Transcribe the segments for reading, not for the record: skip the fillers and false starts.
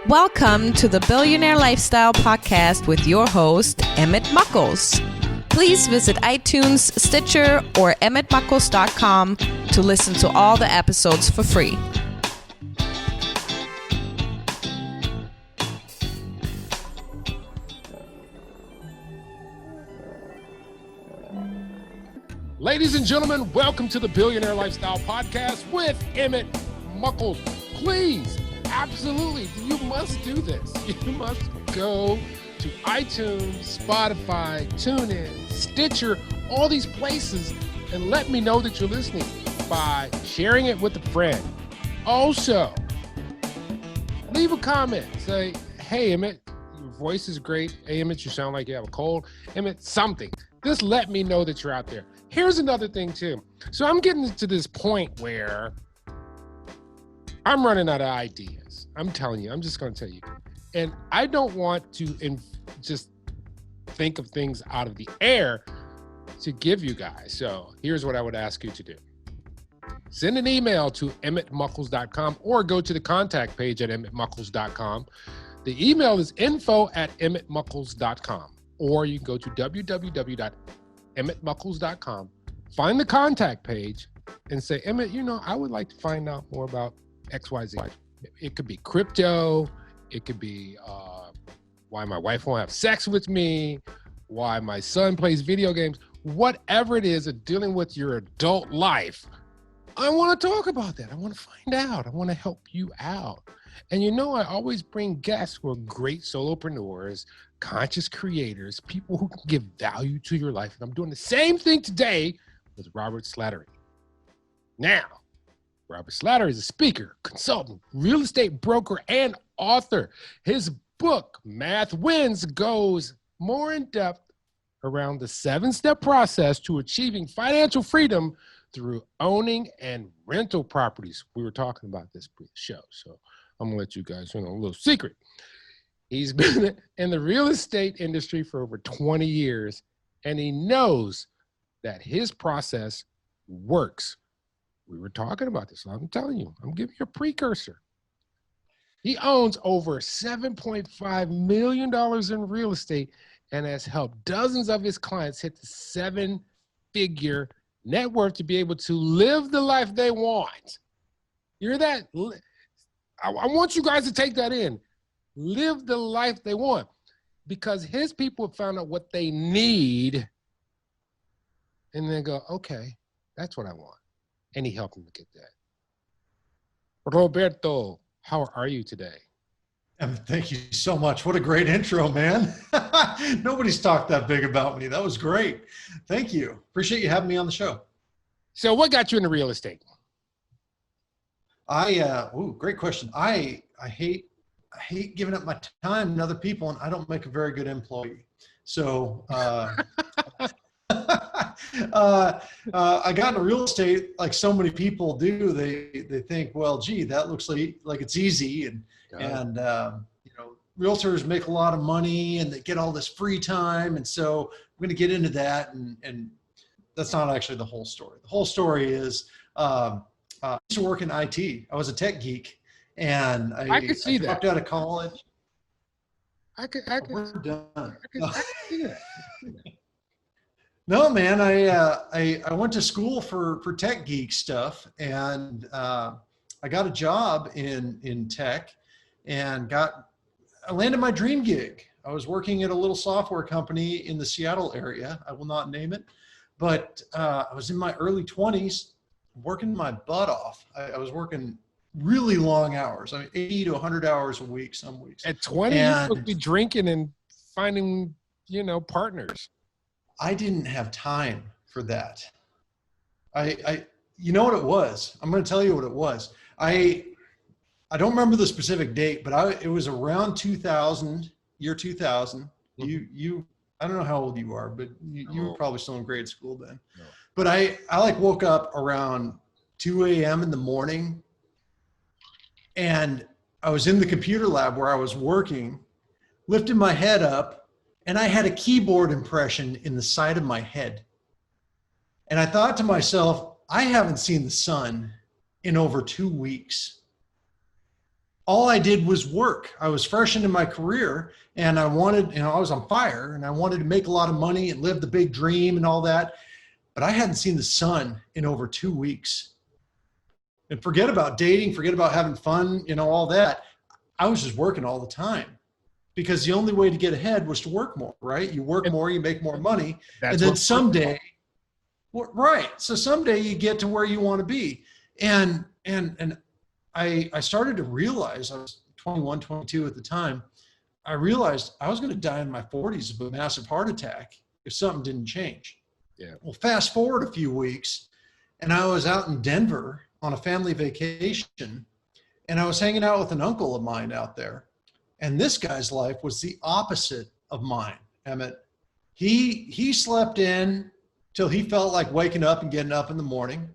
Welcome to the Billionaire Lifestyle Podcast with your host, Emmett Muckles. Please visit iTunes, Stitcher, or emmettmuckles.com to listen to all the episodes for free. Ladies and gentlemen, welcome to the Billionaire Lifestyle Podcast with Emmett Muckles. Please, absolutely, you must do this. You must go to iTunes, Spotify, TuneIn, Stitcher, all these places, and let me know that you're listening by sharing it with a friend. Also, leave a comment. Say, hey, Emmett, your voice is great. Hey, Emmett, you sound like you have a cold. Emmett, something. Just let me know that you're out there. Here's another thing too. So I'm getting to this point where I'm running out of ideas. I'm telling you, I'm just going to tell you. And I don't want to just think of things out of the air to give you guys. So here's what I would ask you to do. Send an email to emmettmuckles.com or go to the contact page at emmettmuckles.com. The email is info@emmettmuckles.com, or you can go to www.emmettmuckles.com, find the contact page and say, Emmett, I would like to find out more about XYZ. It could be crypto. It could be why my wife won't have sex with me, why my son plays video games, whatever it is dealing with your adult life. I want to talk about that. I want to find out. I want to help you out. And I always bring guests who are great solopreneurs, conscious creators, people who can give value to your life. And I'm doing the same thing today with Robert Slattery. Now, Robert Slattery is a speaker, consultant, real estate broker, and author. His book, Math Wins, goes more in depth around the 7-step process to achieving financial freedom through owning and rental properties. We were talking about this pre-show, so I'm gonna let you guys know a little secret. He's been in the real estate industry for over 20 years, and he knows that his process works. We were talking about this. I'm telling you, I'm giving you a precursor. He owns over $7.5 million in real estate and has helped dozens of his clients hit the 7-figure net worth to be able to live the life they want. You hear that? I want you guys to take that in. Live the life they want, because his people have found out what they need and then go, okay, that's what I want. And he helped them to get that. Roberto, how are you today? Thank you so much. What a great intro, man. Nobody's talked that big about me. That was great. Thank you. Appreciate you having me on the show. So what got you into real estate? Great question. I hate giving up my time to other people, and I don't make a very good employee. So I got into real estate like so many people do. They think, well, gee, that looks like it's easy, and realtors make a lot of money and they get all this free time, and so I'm going to get into that, and that's not actually the whole story. The whole story is I used to work in IT. I was a tech geek, and I could see that. Dropped out of college. We're done. I could see that. No, man, I went to school for tech geek stuff, and I got a job in tech, and I landed my dream gig. I was working at a little software company in the Seattle area. I will not name it, but I was in my early 20s, working my butt off. I was working really long hours. 80 to 100 hours a week, some weeks. At 20, you're supposed to be drinking and finding, partners. I didn't have time for that. You know what it was? I'm going to tell you what it was. I don't remember the specific date, but it was around 2000, year 2000. Mm-hmm. I don't know how old you are, but you were probably still in grade school then. No. But I woke up around 2 a.m. in the morning, and I was in the computer lab where I was working, lifted my head up, and I had a keyboard impression in the side of my head. And I thought to myself, I haven't seen the sun in over 2 weeks. all I did was work. I was fresh into my career and I wanted, I was on fire and I wanted to make a lot of money and live the big dream and all that. But I hadn't seen the sun in over 2 weeks. And forget about dating, forget about having fun, all that. I was just working all the time because the only way to get ahead was to work more, right? You work more, you make more money. And then someday, right. So someday you get to where you want to be. And I started to realize, I was 21, 22 at the time. I realized I was going to die in my 40s of a massive heart attack if something didn't change. Yeah. Well, fast forward a few weeks and I was out in Denver on a family vacation and I was hanging out with an uncle of mine out there. And this guy's life was the opposite of mine, Emmett. He slept in till he felt like waking up and getting up in the morning.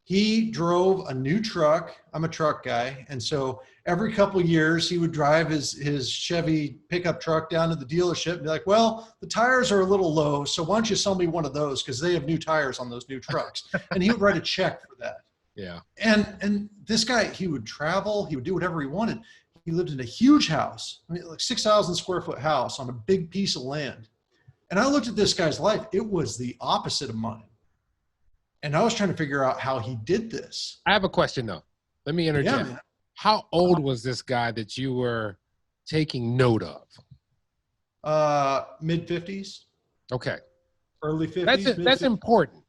He drove a new truck. I'm a truck guy. And so every couple of years he would drive his Chevy pickup truck down to the dealership and be like, well, the tires are a little low. So why don't you sell me one of those? Because they have new tires on those new trucks. And he would write a check for that. Yeah. And this guy, he would travel, he would do whatever he wanted. He lived in a huge house, like 6,000 square foot house on a big piece of land. And I looked at this guy's life. It was the opposite of mine. And I was trying to figure out how he did this. I have a question though. Let me interject. Yeah, how old was this guy that you were taking note of? Mid 50s. Okay. Early 50s. That's important.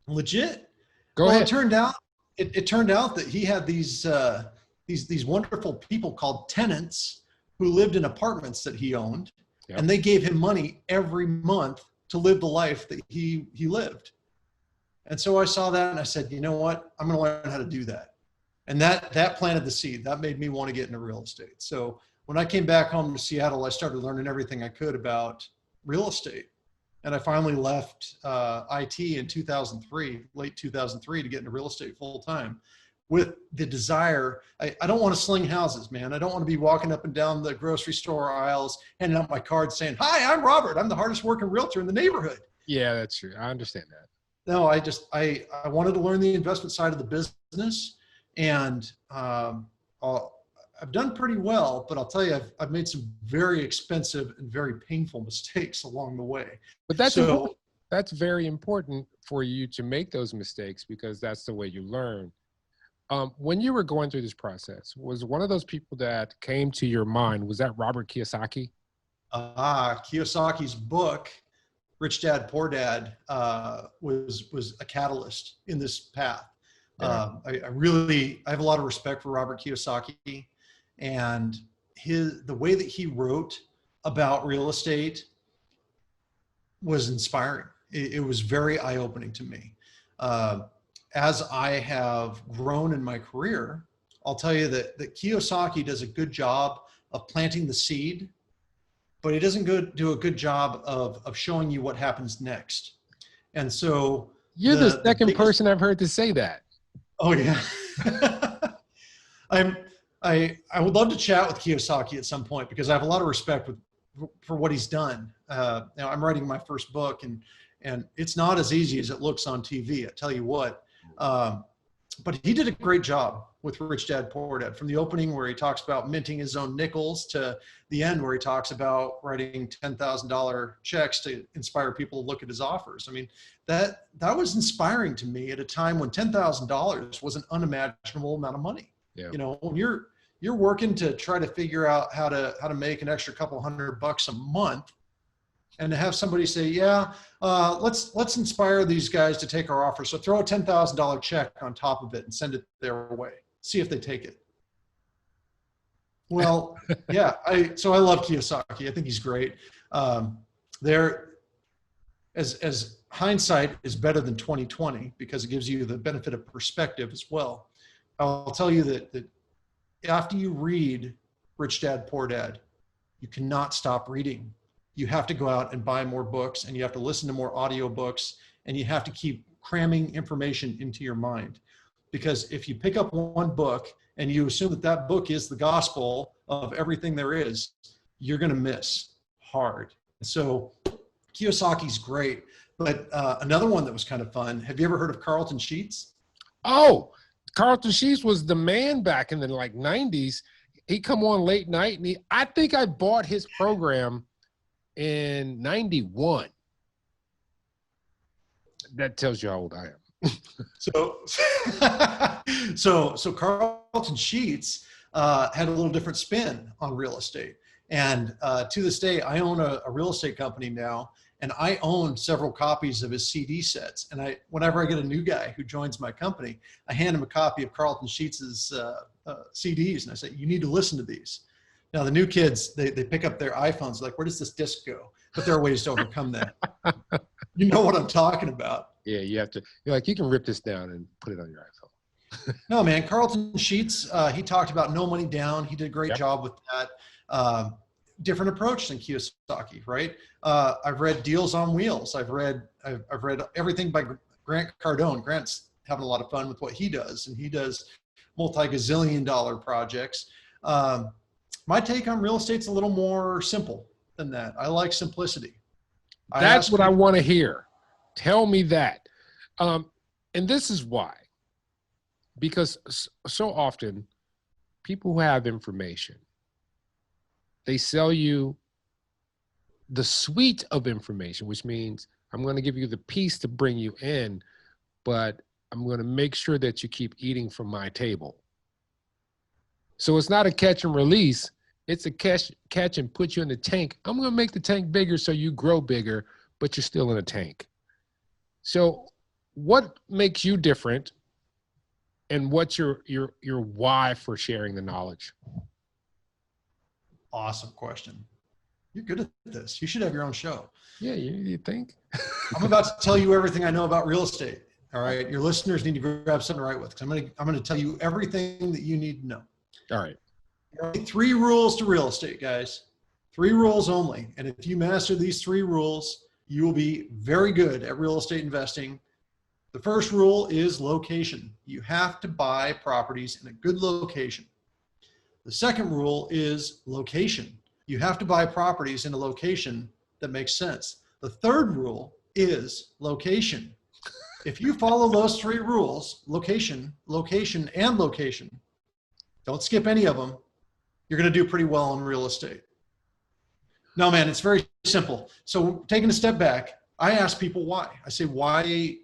Legit. Go ahead. It turned out that he had these wonderful people called tenants who lived in apartments that he owned. Yep. And they gave him money every month to live the life that he lived. And so I saw that and I said, you know what? I'm going to learn how to do that. And that planted the seed. That made me want to get into real estate. So when I came back home to Seattle, I started learning everything I could about real estate. And I finally left IT in 2003, late 2003, to get into real estate full time with the desire. I don't want to sling houses, man. I don't want to be walking up and down the grocery store aisles, handing out my card saying, hi, I'm Robert. I'm the hardest working realtor in the neighborhood. Yeah, that's true. I understand that. No, I wanted to learn the investment side of the business, and I've done pretty well, but I'll tell you, I've made some very expensive and very painful mistakes along the way. But that's very important for you to make those mistakes because that's the way you learn. When you were going through this process, was one of those people that came to your mind, was that Robert Kiyosaki? Kiyosaki's book, Rich Dad, Poor Dad, was a catalyst in this path. Yeah. I have a lot of respect for Robert Kiyosaki, and the way that he wrote about real estate was inspiring. It was very eye-opening to me. As I have grown in my career, I'll tell you that Kiyosaki does a good job of planting the seed, but he doesn't do a good job of showing you what happens next. And so you're the second person I've heard to say that. Oh yeah. I would love to chat with Kiyosaki at some point because I have a lot of respect for what he's done. Now I'm writing my first book and it's not as easy as it looks on TV. I tell you what. But he did a great job with Rich Dad, Poor Dad, from the opening where he talks about minting his own nickels to the end where he talks about writing $10,000 checks to inspire people to look at his offers. I mean, that was inspiring to me at a time when $10,000 was an unimaginable amount of money. Yeah. You know, when you're working to try to figure out how to make an extra couple $100 a month, and to have somebody say, yeah, let's inspire these guys to take our offer. So throw a $10,000 check on top of it and send it their way. See if they take it. Well, yeah, so I love Kiyosaki. I think he's great. As hindsight is better than 2020 because it gives you the benefit of perspective as well. I'll tell you that after you read Rich Dad, Poor Dad, you cannot stop reading. You have to go out and buy more books, and you have to listen to more audiobooks, and you have to keep cramming information into your mind. Because if you pick up one book and you assume that book is the gospel of everything there is, you're going to miss hard. So Kiyosaki's great. But another one that was kind of fun, have you ever heard of Carlton Sheets? Oh, Carlton Sheets was the man back in the like 90s. He come on late night, and I think I bought his program in 91. That tells you how old I am. So Carlton Sheets had a little different spin on real estate. And to this day, I own a real estate company now, and I own several copies of his CD sets. And whenever I get a new guy who joins my company, I hand him a copy of Carlton Sheets's CDs, and I say, you need to listen to these. Now, the new kids, they pick up their iPhones, like, where does this disc go? But there are ways to overcome that. You know what I'm talking about. Yeah, you have to. You're like, you can rip this down and put it on your iPhone. No, man, Carlton Sheets, he talked about no money down. He did a great job with that. Different approach than Kiyosaki, right? I've read Deals on Wheels. I've read everything by Grant Cardone. Grant's having a lot of fun with what he does, and he does multi-gazillion-dollar projects. My take on real estate's a little more simple than that. I like simplicity. That's what I want to hear. Tell me that. And this is why. Because so often people who have information, they sell you the suite of information, which means I'm going to give you the piece to bring you in, but I'm going to make sure that you keep eating from my table. So it's not a catch and release. It's a catch and put you in the tank. I'm going to make the tank bigger so you grow bigger, but you're still in a tank. So what makes you different, and what's your why for sharing the knowledge? Awesome question. You're good at this. You should have your own show. Yeah, you think? I'm about to tell you everything I know about real estate. All right. Your listeners need to grab something to write with, because I'm going to tell you everything that you need to know. All right. 3 rules to real estate, guys. 3 rules only. And if you master these 3 rules, you will be very good at real estate investing. The first rule is location. You have to buy properties in a good location. The second rule is location. You have to buy properties in a location that makes sense. The third rule is location. If you follow those 3 rules, location, location, and location, don't skip any of them, you're going to do pretty well in real estate. No, man, it's very simple. So taking a step back, I ask people why. I say, why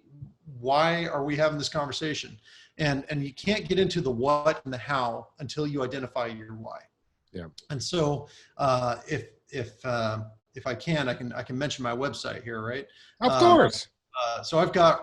are we having this conversation? And you can't get into the what and the how until you identify your why. Yeah. And so if I can, I can mention my website here, right? Of course. So I've got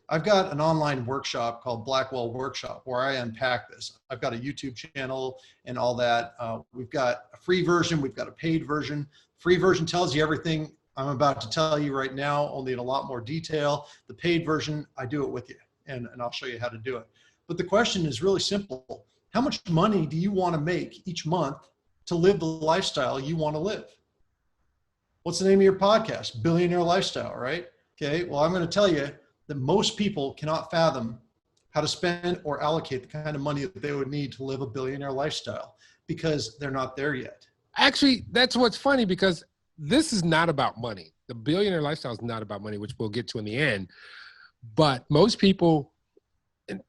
an online workshop called Blackwell Workshop, where I unpack this. I've got a YouTube channel and all that. We've got a free version. We've got a paid version. Free version tells you everything I'm about to tell you right now, only in a lot more detail. The paid version, I do it with you, and I'll show you how to do it. But the question is really simple. How much money do you want to make each month to live the lifestyle you want to live? What's the name of your podcast? Billionaire Lifestyle, right? Okay, well, I'm going to tell you that most people cannot fathom how to spend or allocate the kind of money that they would need to live a billionaire lifestyle, because they're not there yet. Actually, that's what's funny, because this is not about money. The billionaire lifestyle is not about money, which we'll get to in the end. But most people, and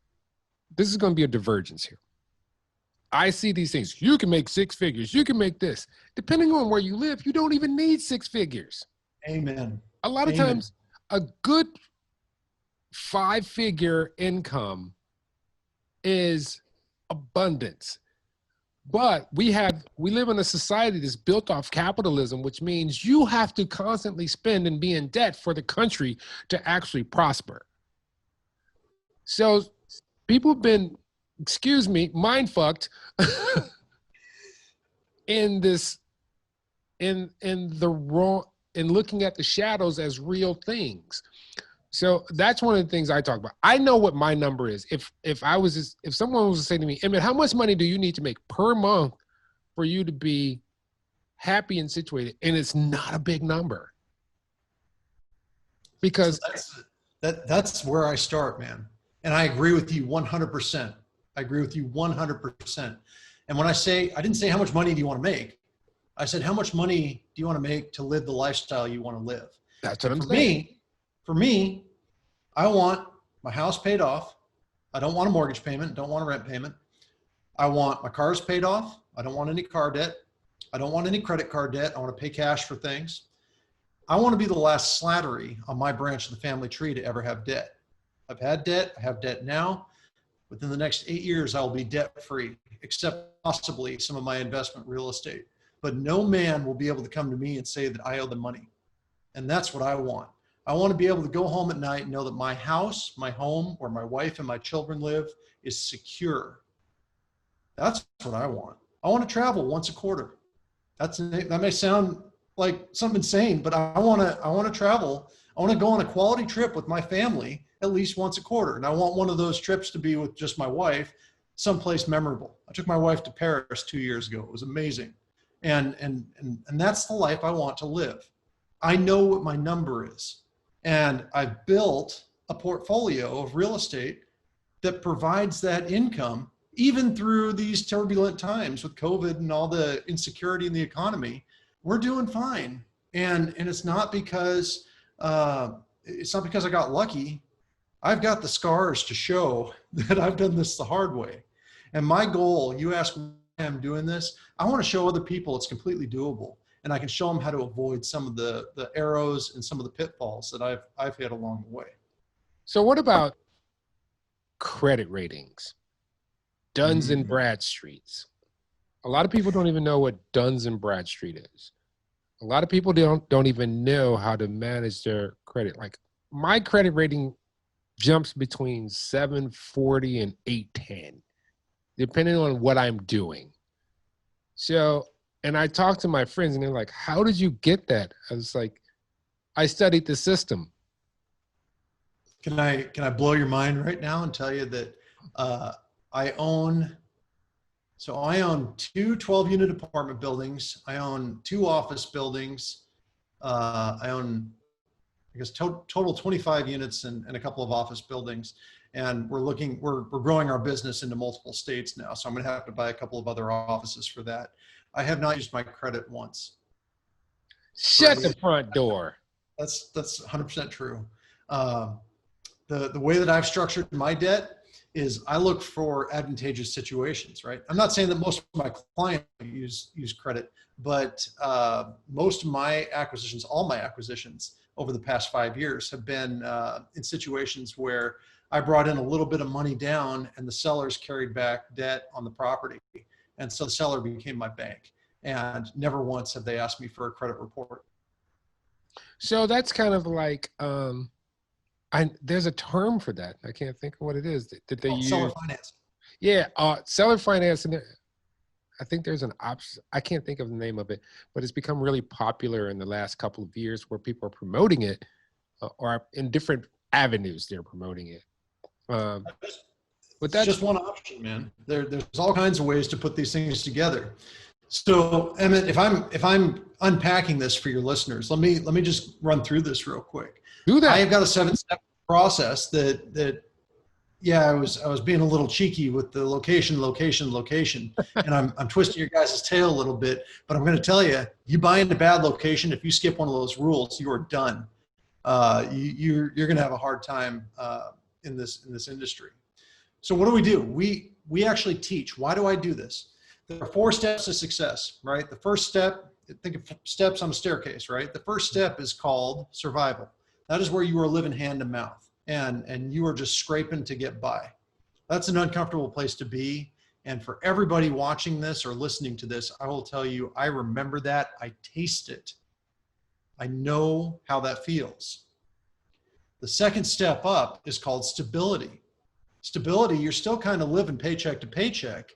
this is going to be a divergence here. I see these things. You can make 6 figures. You can make this. Depending on where you live, you don't even need 6 figures. Amen. A lot of times, a good 5-figure income is abundance. But we live in a society that's built off capitalism, which means you have to constantly spend and be in debt for the country to actually prosper. So people have been, excuse me, mind fucked in looking at the shadows as real things. So that's one of the things I talk about. I know what my number is. If someone was to say to me, Emmett, how much money do you need to make per month for you to be happy and situated? And it's not a big number. Because so that's where I start, man. And I agree with you 100%. I agree with you 100%. And when I didn't say how much money do you want to make. I said, how much money do you want to make to live the lifestyle you want to live? That's what I'm saying. For me, I want my house paid off. I don't want a mortgage payment. Don't want a rent payment. I want my cars paid off. I don't want any car debt. I don't want any credit card debt. I want to pay cash for things. I want to be the last Slattery on my branch of the family tree to ever have debt. I've had debt. I have debt now. Within the next 8 years, I'll be debt free, except possibly some of my investment real estate. But no man will be able to come to me and say that I owe them money. And that's what I want. I want to be able to go home at night and know that my house, my home, where my wife and my children live is secure. That's what I want. I want to travel once a quarter. That may sound like something insane, but I want to travel. I want to go on a quality trip with my family at least once a quarter. And I want one of those trips to be with just my wife, someplace memorable. I took my wife to Paris 2 years ago. It was amazing. And that's the life I want to live. I know what my number is. And I've built a portfolio of real estate that provides that income even through these turbulent times with COVID and all the insecurity in the economy. We're doing fine. And it's not because I got lucky. I've got the scars to show that I've done this the hard way. And my goal, you ask why I'm doing this, I want to show other people it's completely doable. And I can show them how to avoid some of the arrows and some of the pitfalls that I've hit along the way. So what about credit ratings? Duns and Bradstreets. A lot of people don't even know what Duns and Bradstreet is. A lot of people don't even know how to manage their credit. Like my credit rating jumps between 740 and 810, depending on what I'm doing. So, and I talked to my friends and they're like, how did you get that? I was like, I studied the system. Can I blow your mind right now and tell you that I own 2 12-unit apartment buildings. I own 2 office buildings. I own, I guess, total 25 units and a couple of office buildings. And we're growing our business into multiple states now. So I'm going to have to buy a couple of other offices for that. I have not used my credit once. Shut the front door. That's 100% true. The way that I've structured my debt is I look for advantageous situations, right? I'm not saying that most of my clients use credit, but most of my acquisitions, all my acquisitions over the past 5 years have been in situations where I brought in a little bit of money down and the sellers carried back debt on the property. And so the seller became my bank, and never once have they asked me for a credit report. So that's kind of like, there's a term for that. I can't think of what it is that they use. Seller finance. Yeah, seller finance. And I think there's an option. I can't think of the name of it, but it's become really popular in the last couple of years where people are promoting it or in different avenues they're promoting it. But that's just one option, man. There's all kinds of ways to put these things together. So Emmett, if I'm unpacking this for your listeners, let me just run through this real quick. Do that. I have got a 7-step process that I was being a little cheeky with the location, and I'm twisting your guys' tail a little bit, but I'm going to tell you, you buy into a bad location, if you skip one of those rules, you are done. You're going to have a hard time in this industry. So what do? We actually teach. Why do I do this? There are 4 steps to success, right? The first step, think of steps on a staircase, right? The first step is called survival. That is where you are living hand to mouth and you are just scraping to get by. That's an uncomfortable place to be. And for everybody watching this or listening to this, I will tell you, I remember that. I taste it. I know how that feels. The second step up is called stability. Stability, you're still kind of living paycheck to paycheck,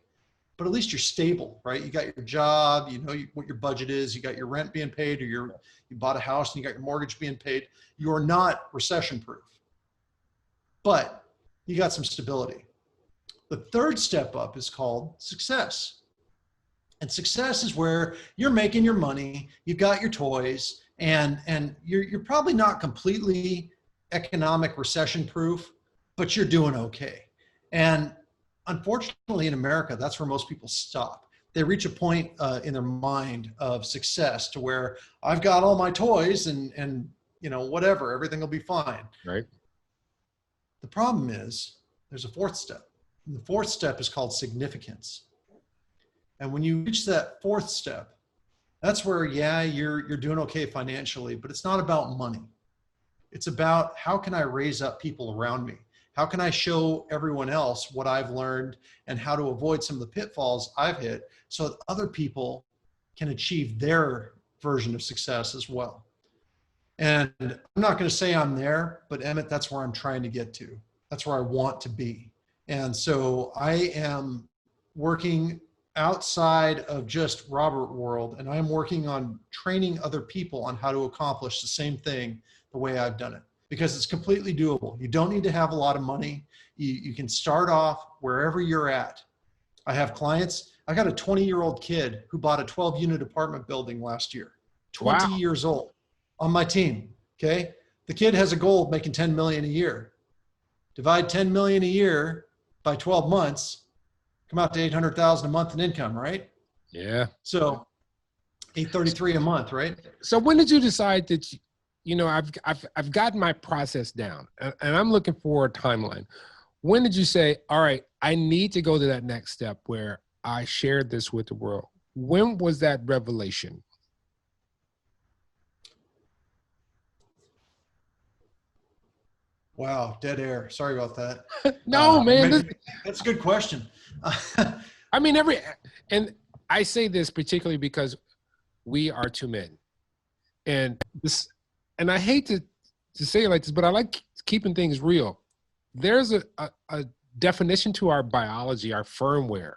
but at least you're stable, right? You got your job, you know what your budget is, you got your rent being paid, or you bought a house and you got your mortgage being paid. You're not recession proof, but you got some stability. The third step up is called success. And success is where you're making your money, you've got your toys, and you're probably not completely economic recession proof, but you're doing okay. And unfortunately in America, that's where most people stop. They reach a point in their mind of success to where I've got all my toys and you know, whatever, everything will be fine. Right. The problem is there's a fourth step. And the fourth step is called significance. And when you reach that fourth step, that's where, yeah, you're doing okay financially, but it's not about money. It's about how can I raise up people around me? How can I show everyone else what I've learned and how to avoid some of the pitfalls I've hit so that other people can achieve their version of success as well. And I'm not going to say I'm there, but Emmett, that's where I'm trying to get to. That's where I want to be. And so I am working outside of just Robert world, and I'm working on training other people on how to accomplish the same thing the way I've done it, because it's completely doable. You don't need to have a lot of money. You can start off wherever you're at. I have clients. I got a 20-year-old kid who bought a 12-unit apartment building last year, 20 Wow. years old, on my team. Okay. The kid has a goal of making 10 million a year. Divide 10 million a year by 12 months, come out to 800,000 a month in income, right? Yeah. So 833 a month, right? So when did you decide that, I've gotten my process down and I'm looking for a timeline. When did you say, all right, I need to go to that next step where I shared this with the world? When was that revelation? Wow, dead air. Sorry about that. No, man. That's a good question. I mean, and I say this particularly because we are two men, and I hate to say it like this, but I like keeping things real. There's a definition to our biology, our firmware,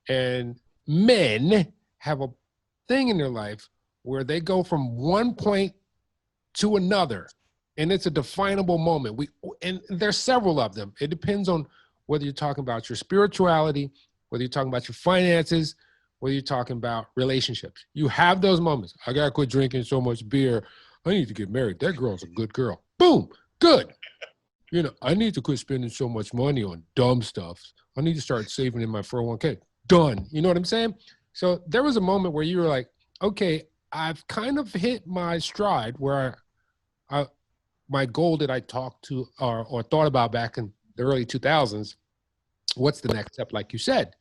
and men have a thing in their life where they go from one point to another, and it's a definable moment. And there's several of them. It depends on whether you're talking about your spirituality, whether you're talking about your finances, whether you're talking about relationships. You have those moments. I gotta quit drinking so much beer. I need to get married. That girl's a good girl. Boom, good. I need to quit spending so much money on dumb stuff. I need to start saving in my 401k. Done. You know what I'm saying? So there was a moment where you were like, okay, I've kind of hit my stride where my goal that I talked to or thought about back in the early 2000s, what's the next step, like you said?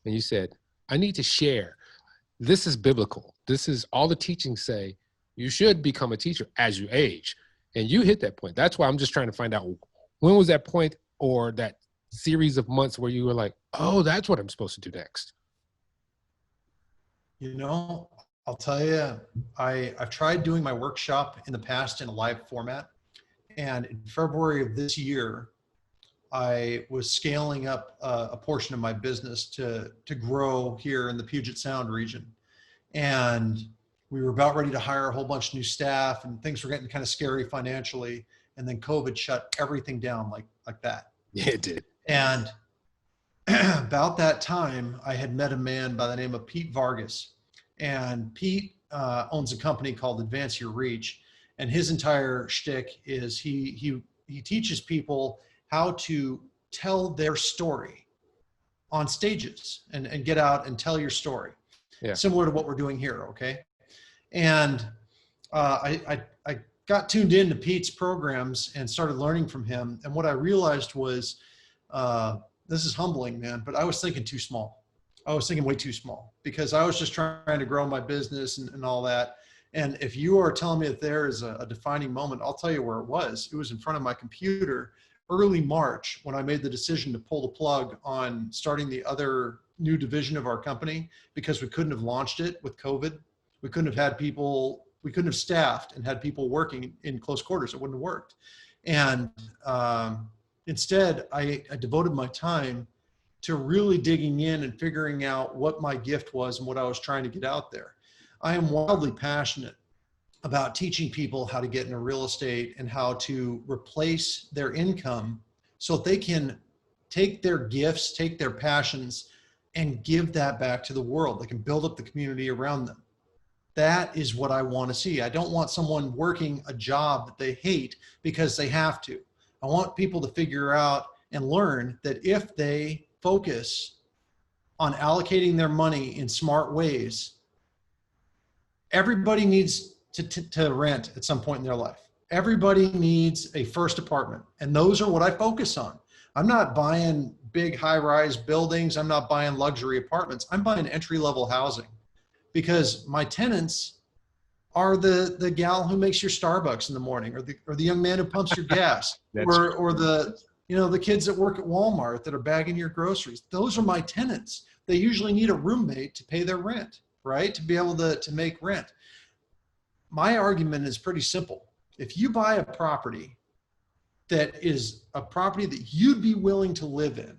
And you said, I need to share. This is biblical. This is all the teachings say you should become a teacher as you age. And you hit that point. That's why I'm just trying to find out, when was that point or that series of months where you were like, oh, that's what I'm supposed to do next? I'll tell you, I've tried doing my workshop in the past in a live format. And in February of this year, I was scaling up a portion of my business to grow here in the Puget Sound region. And we were about ready to hire a whole bunch of new staff, and things were getting kind of scary financially. And then COVID shut everything down like that. Yeah, it did. And about that time, I had met a man by the name of Pete Vargas. And Pete owns a company called Advance Your Reach. And his entire shtick is he teaches people how to tell their story on stages and get out and tell your story. Yeah. Similar to what we're doing here, okay? And I got tuned into Pete's programs and started learning from him. And what I realized was, this is humbling, man, but I was thinking too small. I was thinking way too small because I was just trying to grow my business and all that. And if you are telling me that there is a defining moment, I'll tell you where it was. It was in front of my computer early March when I made the decision to pull the plug on starting the other new division of our company because we couldn't have launched it with COVID. We couldn't have had people, we couldn't have staffed and had people working in close quarters. It wouldn't have worked. And instead, I devoted my time to really digging in and figuring out what my gift was and what I was trying to get out there. I am wildly passionate about teaching people how to get into real estate and how to replace their income so that they can take their gifts, take their passions, and give that back to the world. They can build up the community around them. That is what I want to see. I don't want someone working a job that they hate because they have to. I want people to figure out and learn that if they focus on allocating their money in smart ways, everybody needs to rent at some point in their life. Everybody needs a first apartment. And those are what I focus on. I'm not buying big high-rise buildings. I'm not buying luxury apartments. I'm buying entry-level housing because my tenants are the gal who makes your Starbucks in the morning, or the young man who pumps your gas, or the the kids that work at Walmart that are bagging your groceries. Those are my tenants. They usually need a roommate to pay their rent, right? To be able to make rent. My argument is pretty simple. If you buy a property that is a property that you'd be willing to live in,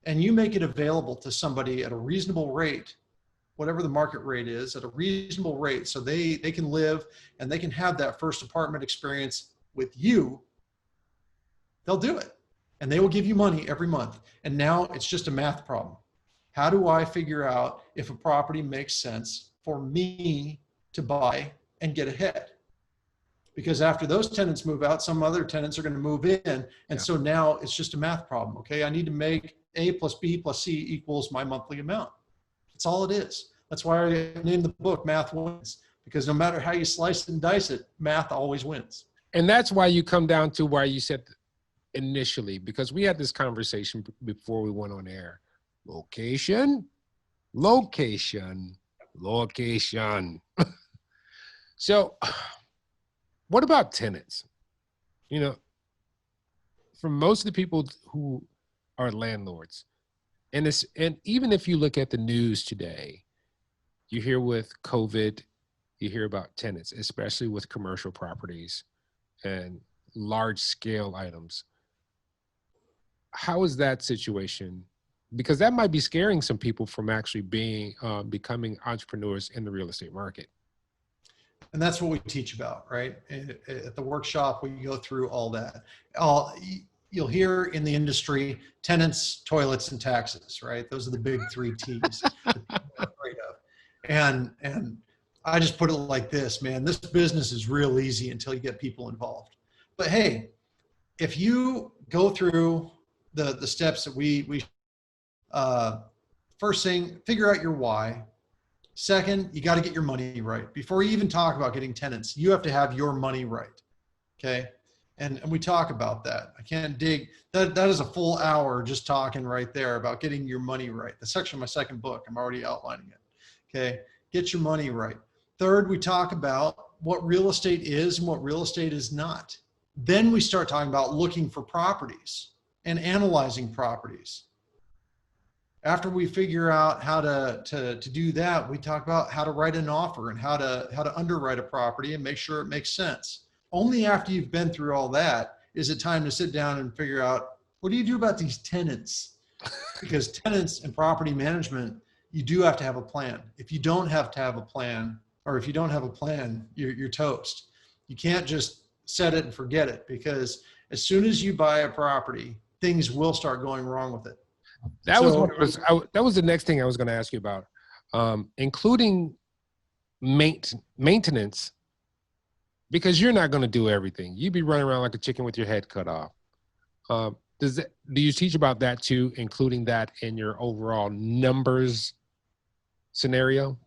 and you make it available to somebody at a reasonable rate, whatever the market rate is, at a reasonable rate, so they can live and they can have that first apartment experience with you, they'll do it. And they will give you money every month. And now it's just a math problem. How do I figure out if a property makes sense for me to buy and get ahead? Because after those tenants move out, some other tenants are going to move in. And so now it's just a math problem. Okay, I need to make A plus B plus C equals my monthly amount. That's all it is. That's why I named the book Math Wins, because no matter how you slice and dice it, math always wins. And that's why you come down to why you said initially, because we had this conversation before we went on air. Location, location, location. So what about tenants? You know, for most of the people who are landlords, and even if you look at the news today, you hear with COVID, you hear about tenants, especially with commercial properties and large scale items. How is that situation? Because that might be scaring some people from actually becoming entrepreneurs in the real estate market. And that's what we teach about, right? At the workshop, we go through all that. You'll hear in the industry, tenants, toilets, and taxes, right? Those are the big 3 T's that people are afraid of. And I just put it like this, man, this business is real easy until you get people involved. But hey, if you go through the steps that we first thing, figure out your why. Second, you got to get your money right. Before you even talk about getting tenants, you have to have your money right. Okay. And we talk about that. I can't dig that. That is a full hour just talking right there about getting your money right. The section of my second book, I'm already outlining it. Okay. Get your money right. Third, we talk about what real estate is and what real estate is not. Then we start talking about looking for properties and analyzing properties. After we figure out how to do that, we talk about how to write an offer and how to underwrite a property and make sure it makes sense. Only after you've been through all that is it time to sit down and figure out, what do you do about these tenants? Because tenants and property management, you do have to have a plan. If you don't have to have a plan, or if you don't have a plan, you're toast. You can't just set it and forget it, because as soon as you buy a property, things will start going wrong with it. That was the next thing I was going to ask you about, including maintenance, because you're not going to do everything. You'd be running around like a chicken with your head cut off. Do you teach about that too, including that in your overall numbers scenario?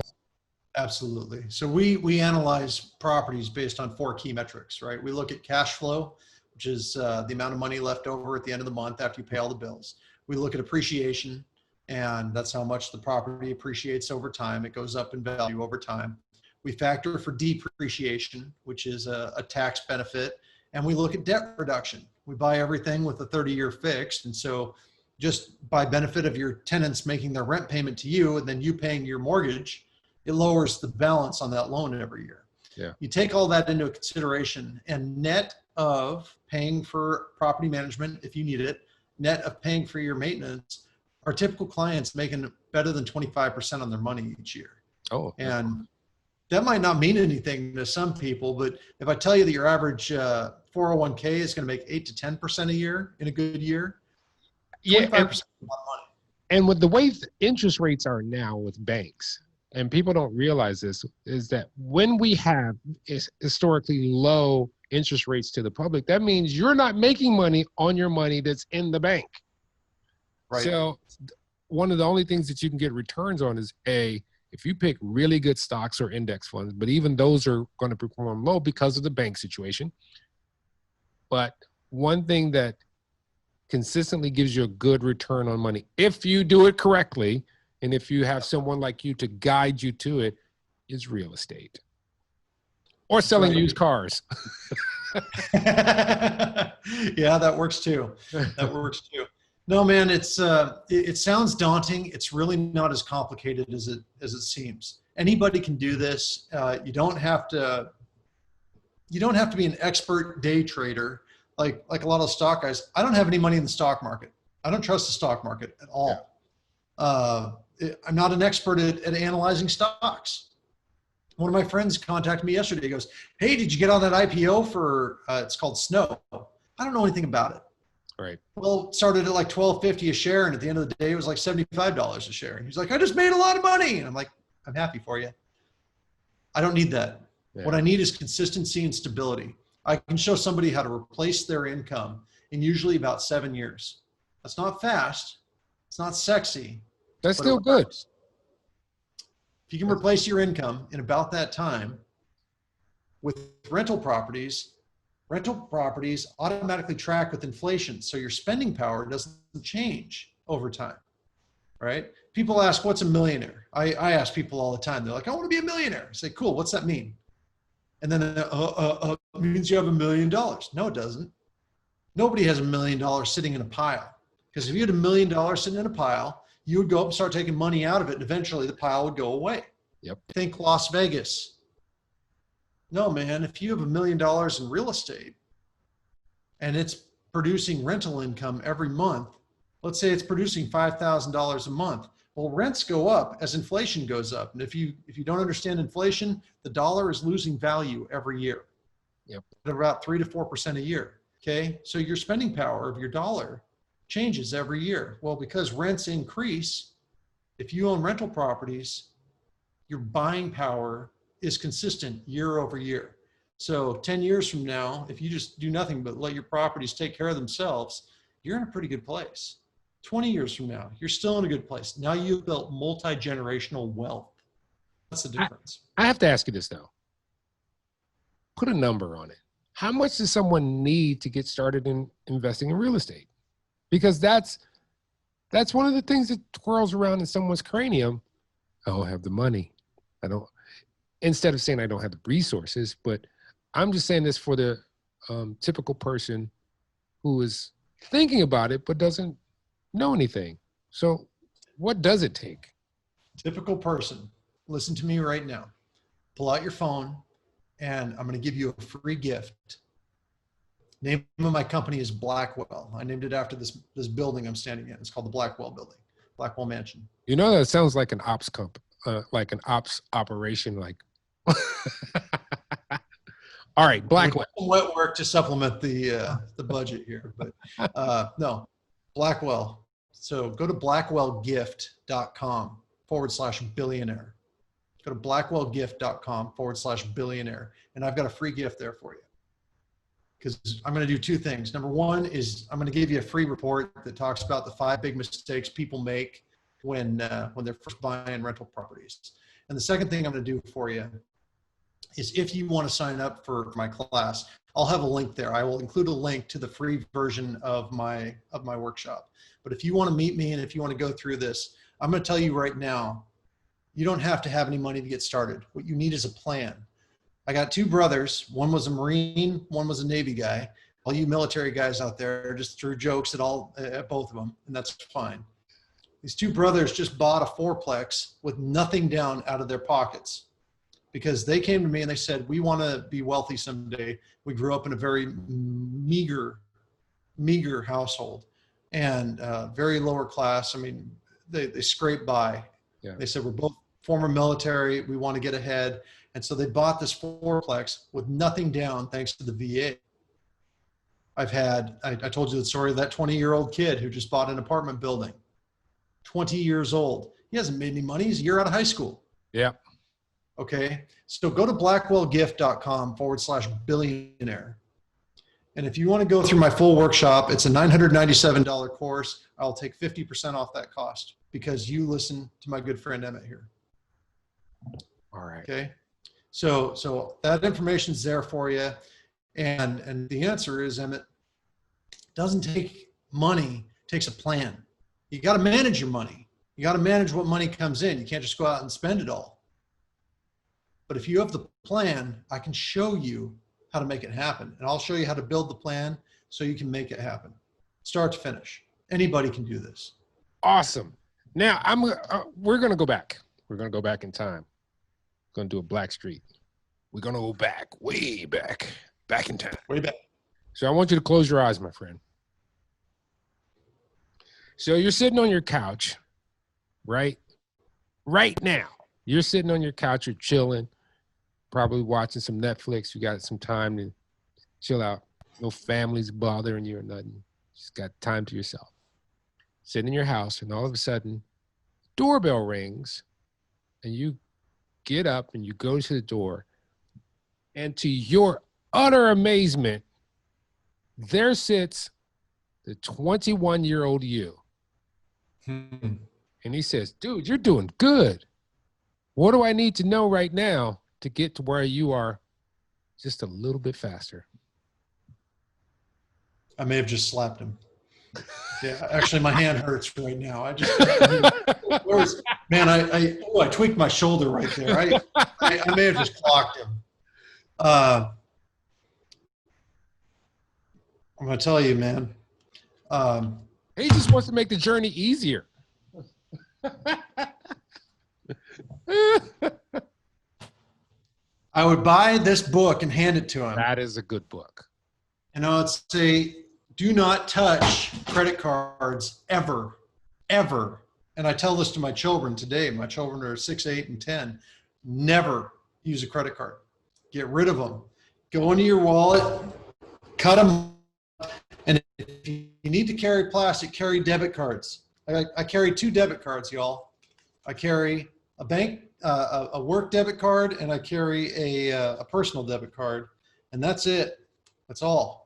Absolutely. So we analyze properties based on 4 key metrics, right? We look at cash flow, which is the amount of money left over at the end of the month after you pay all the bills. We look at appreciation, and that's how much the property appreciates over time. It goes up in value over time. We factor for depreciation, which is a tax benefit, and we look at debt reduction. We buy everything with a 30-year fixed, and so just by benefit of your tenants making their rent payment to you and then you paying your mortgage, it lowers the balance on that loan every year. Yeah. You take all that into consideration, and net of paying for property management if you need it, net of paying for your maintenance, our typical clients making better than 25% on their money each year. Oh, and that might not mean anything to some people, but if I tell you that your average 401k is going to make 8 to 10% a year in a good year, 25% yeah, is a lot of money. And with the way interest rates are now with banks, and people don't realize this, is that when we have historically low interest rates to the public, that means you're not making money on your money that's in the bank. Right. So one of the only things that you can get returns on is if you pick really good stocks or index funds, but even those are going to perform low because of the bank situation. But one thing that consistently gives you a good return on money if you do it correctly, and if you have someone like you to guide you to it, is real estate or selling used cars. Yeah, that works too. That works too. No, man, it sounds daunting. It's really not as complicated as it seems. Anybody can do this. You don't have to be an expert day trader like a lot of stock guys. I don't have any money in the stock market. I don't trust the stock market at all. I'm not an expert at analyzing stocks. One of my friends contacted me yesterday. He goes, "Hey, did you get on that IPO for, it's called Snow?" I don't know anything about it. Right. Well, it started at like $12.50 a share. And at the end of the day, it was like $75 a share. And he's like, "I just made a lot of money." And I'm like, "I'm happy for you. I don't need that. Yeah. What I need is consistency and stability. I can show somebody how to replace their income in usually about 7 years. That's not fast. It's not sexy. That's still good. If you can replace your income in about that time with rental properties automatically track with inflation. So your spending power doesn't change over time, right? People ask, what's a millionaire? I ask people all the time. They're like, "I want to be a millionaire." I say, "Cool. What's that mean?" And then it means you have $1 million. No, it doesn't. Nobody has $1 million sitting in a pile. Because if you had $1 million sitting in a pile, you would go up and start taking money out of it, and eventually the pile would go away. Yep. Think Las Vegas. No, man, if you have $1 million in real estate and it's producing rental income every month, let's say it's producing $5,000 a month. Well, rents go up as inflation goes up. And if you don't understand inflation, the dollar is losing value every year. Yep. At about 3 to 4% a year. Okay. So your spending power of your dollar changes every year. Well, because rents increase, if you own rental properties, your buying power is consistent year over year. So 10 years from now, if you just do nothing but let your properties take care of themselves, you're in a pretty good place. 20 years from now, you're still in a good place. Now you've built multi-generational wealth. That's the difference. I have to ask you this though. Put a number on it. How much does someone need to get started in investing in real estate? Because that's one of the things that twirls around in someone's cranium. I don't have the money. Instead of saying I don't have the resources, but I'm just saying this for the typical person who is thinking about it, but doesn't know anything. So what does it take? Typical person, listen to me right now. Pull out your phone and I'm going to give you a free gift. Name of my company is Blackwell. I named it after this building I'm standing in. It's called the Blackwell building, Blackwell Mansion. You know, that sounds like an ops like an ops operation, like. All right, Blackwell. Wet work to supplement the budget here, but no, Blackwell. So go to blackwellgift.com/billionaire. Go to blackwellgift.com/billionaire. And I've got a free gift there for you. Because I'm going to do two things. Number one is I'm going to give you a free report that talks about the 5 big mistakes people make when they're first buying rental properties. And the second thing I'm going to do for you is if you want to sign up for my class, I'll have a link there. I will include a link to the free version of my workshop. But if you want to meet me and if you want to go through this, I'm going to tell you right now, you don't have to have any money to get started. What you need is a plan. I got 2 brothers. One was a Marine, one was a Navy guy. All you military guys out there just threw jokes at both of them, and that's fine. These 2 brothers just bought a 4-plex with nothing down out of their pockets because they came to me and they said, "We want to be wealthy someday. We grew up in a very meager household and very lower class. I mean, they scraped by." Yeah. They said, "We're both former military. We want to get ahead." And so they bought this 4-plex with nothing down thanks to the VA. I told you the story of that 20-year-old kid who just bought an apartment building. 20 years old. He hasn't made any money. He's a year out of high school. Yeah. Okay. So go to blackwellgift.com/billionaire. And if you want to go through my full workshop, it's a $997 course. I'll take 50% off that cost because you listen to my good friend Emmett here. All right. Okay. So that information's there for you. And the answer is, Emmett, it doesn't take money takes a plan. You got to manage your money. You got to manage what money comes in. You can't just go out and spend it all. But if you have the plan, I can show you how to make it happen. And I'll show you how to build the plan so you can make it happen. Start to finish. Anybody can do this. Awesome. Now we're going to go back. We're going to go back in time. We're going to do a Black Street. We're going to go back, way back in time. Way back. So I want you to close your eyes, my friend. So you're sitting on your couch, right? Right now, you're sitting on your couch, you're chilling, probably watching some Netflix. You got some time to chill out. No family's bothering you or nothing. Just got time to yourself. Sitting in your house, and all of a sudden, doorbell rings, and you get up and you go to the door, and to your utter amazement, there sits the 21-year-old you. And he says, dude, you're doing good. What do I need to know right now to get to where you are just a little bit faster? I may have just slapped him. Yeah, actually, my hand hurts right now. I tweaked my shoulder right there. I may have just clocked him. I'm going to tell you, man. He just wants to make the journey easier. I would buy this book and hand it to him. That is a good book. And I would say, do not touch credit cards ever, ever. And I tell this to my children today. My children are 6, 8, and 10. Never use a credit card. Get rid of them. Go into your wallet, cut them. And if you need to carry plastic, carry debit cards. I carry 2 debit cards, y'all. I carry a bank, a work debit card, and I carry a personal debit card. And that's it. That's all.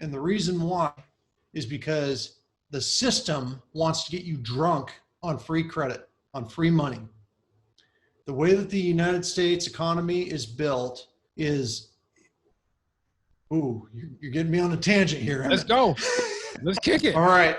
And the reason why is because the system wants to get you drunk on free credit, on free money. The way that the United States economy is built is, ooh, you're getting me on a tangent here. Let's go. Let's kick it. All right.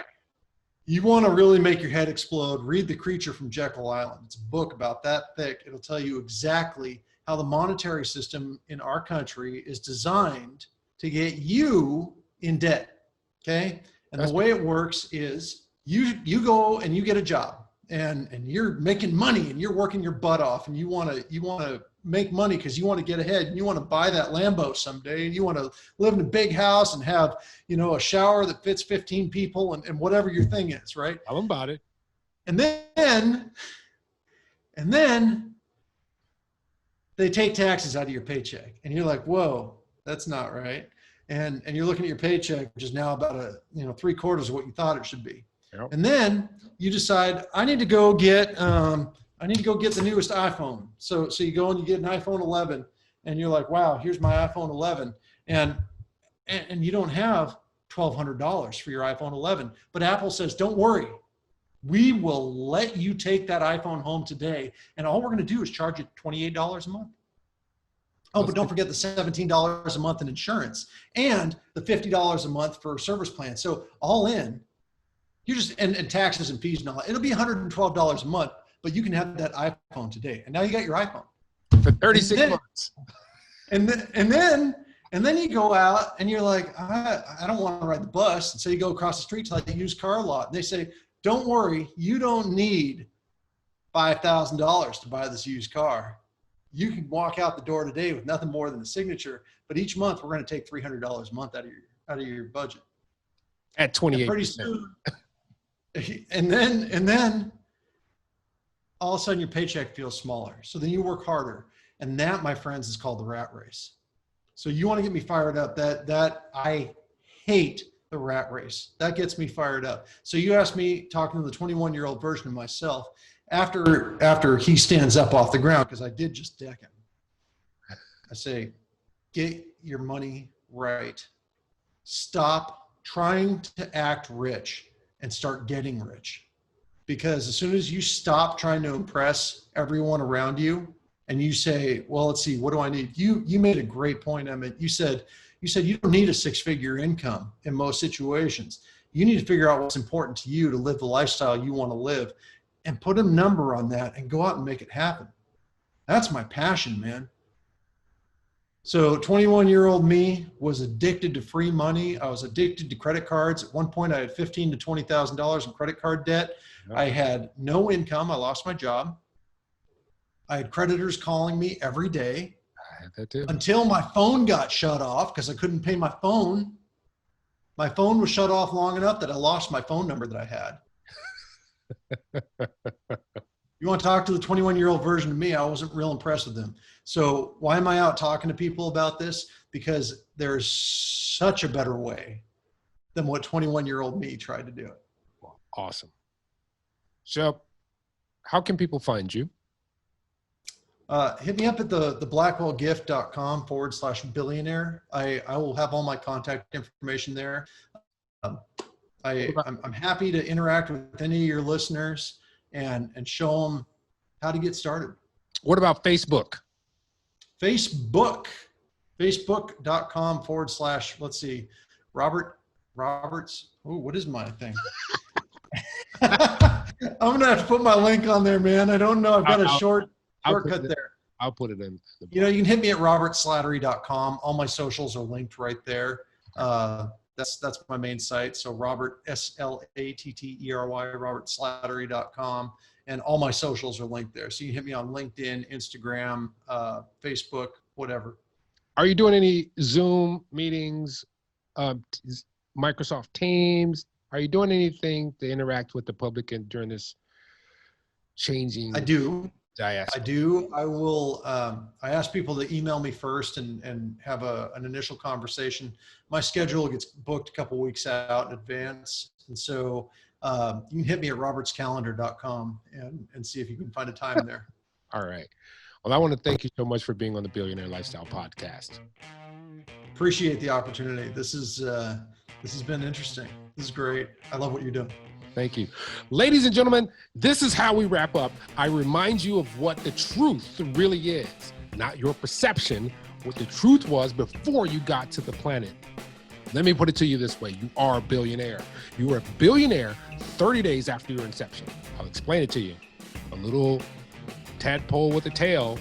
You want to really make your head explode, read The Creature from Jekyll Island. It's a book about that thick. It'll tell you exactly how the monetary system in our country is designed to get you in debt. Okay. And the way it works is you go and you get a job and you're making money and you're working your butt off and you want to make money because you want to get ahead and you want to buy that Lambo someday and you want to live in a big house and have, a shower that fits 15 people and whatever your thing is, right? I'm about it. And then they take taxes out of your paycheck and you're like, whoa, that's not right. And you're looking at your paycheck, which is now about 3/4 of what you thought it should be. Yep. And then you decide, I need to go get the newest iPhone. So you go and you get an iPhone 11 and you're like, wow, here's my iPhone 11. And you don't have $1,200 for your iPhone 11, but Apple says, don't worry. We will let you take that iPhone home today. And all we're going to do is charge you $28 a month. Oh, but don't forget the $17 a month in insurance and the $50 a month for service plan. So all in, you just, and taxes and fees and all that. It'll be $112 a month, but you can have that iPhone today. And now you got your iPhone. For 36 months. And then you go out and you're like, I don't want to ride the bus. And so you go across the street to like the used car lot. And they say, don't worry, you don't need $5,000 to buy this used car. You can walk out the door today with nothing more than a signature, but each month we're going to take $300 a month out of your budget. At 28%. Pretty soon, and then all of a sudden your paycheck feels smaller. So then you work harder, and that, my friends, is called the rat race. So you want to get me fired up? That I hate the rat race. That gets me fired up. So you asked me, talking to the 21-year-old version of myself. After he stands up off the ground, because I did just deck him, I say, get your money right. Stop trying to act rich and start getting rich. Because as soon as you stop trying to impress everyone around you and you say, well, let's see, what do I need? You made a great point, Emmett. You said you don't need a 6-figure income in most situations. You need to figure out what's important to you to live the lifestyle you want to live and put a number on that and go out and make it happen. That's my passion, man. So 21-year-old me was addicted to free money. I was addicted to credit cards. At one point, I had $15,000 to $20,000 in credit card debt. I had no income. I lost my job. I had creditors calling me every day. I had that too. Until my phone got shut off because I couldn't pay my phone. My phone was shut off long enough that I lost my phone number that I had. You want to talk to the 21-year-old version of me? I wasn't real impressed with them. So why am I out talking to people about this? Because there's such a better way than what 21-year-old me tried to do it. Awesome. So how can people find you? Hit me up at the blackwellgift.com/billionaire. I will have all my contact information there. I'm happy to interact with any of your listeners and show them how to get started. What about Facebook? Facebook.com/ let's see, Roberts. Oh, what is my thing? I'm going to have to put my link on there, man. I don't know. I've got a shortcut there. I'll put it in. You can hit me at robertslattery.com. All my socials are linked right there. That's my main site. So Robert, Slattery, robertslattery.com. And all my socials are linked there. So you can hit me on LinkedIn, Instagram, Facebook, whatever. Are you doing any Zoom meetings, Microsoft Teams? Are you doing anything to interact with the public during this changing? I do. Diaspora? I do. I will. I ask people to email me first and have an initial conversation. My schedule gets booked a couple weeks out in advance. And so you can hit me at robertscalendar.com and see if you can find a time there. All right. Well, I want to thank you so much for being on the Billionaire Lifestyle Podcast. Appreciate the opportunity. This has been interesting. This is great. I love what you're doing. Thank you. Ladies and gentlemen, this is how we wrap up. I remind you of what the truth really is, not your perception, what the truth was before you got to the planet. Let me put it to you this way. You are a billionaire. You are a billionaire 30 days after your inception. I'll explain it to you. A little tadpole with a tail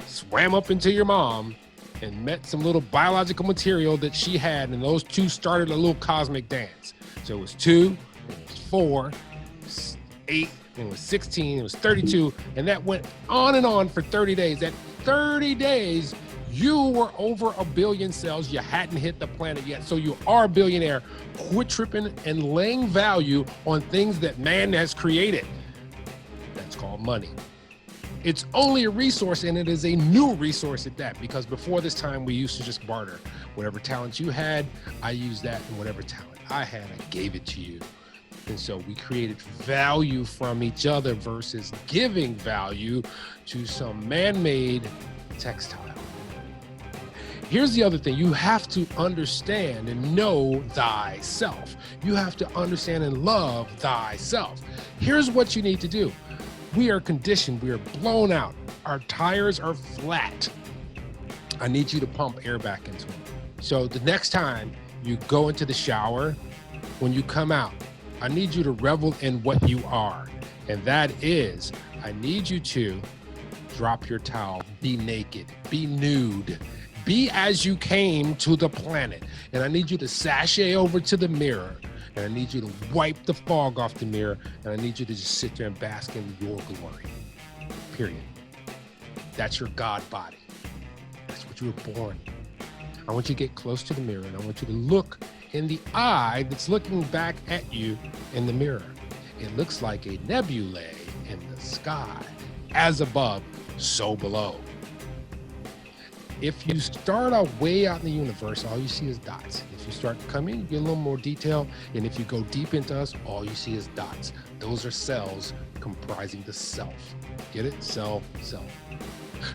swam up into your mom and met some little biological material that she had, and those two started a little cosmic dance. So it was 2, it was 4, it was 8, and it was 16, it was 32, and that went on for 30 days. That 30 days, you were over 1 billion cells. You hadn't hit the planet yet. So you are a billionaire. Quit tripping and laying value on things that man has created. That's called money. It's only a resource, and it is a new resource at that, because before this time, we used to just barter. Whatever talent you had, I used that, and whatever talent I had, I gave it to you. And so we created value from each other versus giving value to some man-made textile. Here's the other thing. You have to understand and know thyself. You have to understand and love thyself. Here's what you need to do. We are conditioned. We are blown out. Our tires are flat. I need you to pump air back into them. So the next time you go into the shower, when you come out, I need you to revel in what you are. And that is, I need you to drop your towel, be naked, be nude, be as you came to the planet. And I need you to sashay over to the mirror. And I need you to wipe the fog off the mirror. And I need you to just sit there and bask in your glory. Period. That's your God body. That's what you were born. I want you to get close to the mirror, and I want you to look in the eye that's looking back at you in the mirror. It looks like a nebulae in the sky. As above, so below. If you start out way out in the universe, all you see is dots. If you start coming, you get a little more detail. And if you go deep into us, all you see is dots. Those are cells comprising the self. Get it? Self.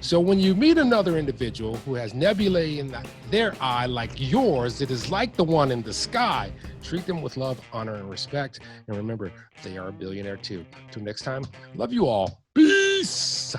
So when you meet another individual who has nebulae in their eye like yours, it is like the one in the sky, treat them with love, honor, and respect. And remember, they are a billionaire too. Till next time, love you all. Peace.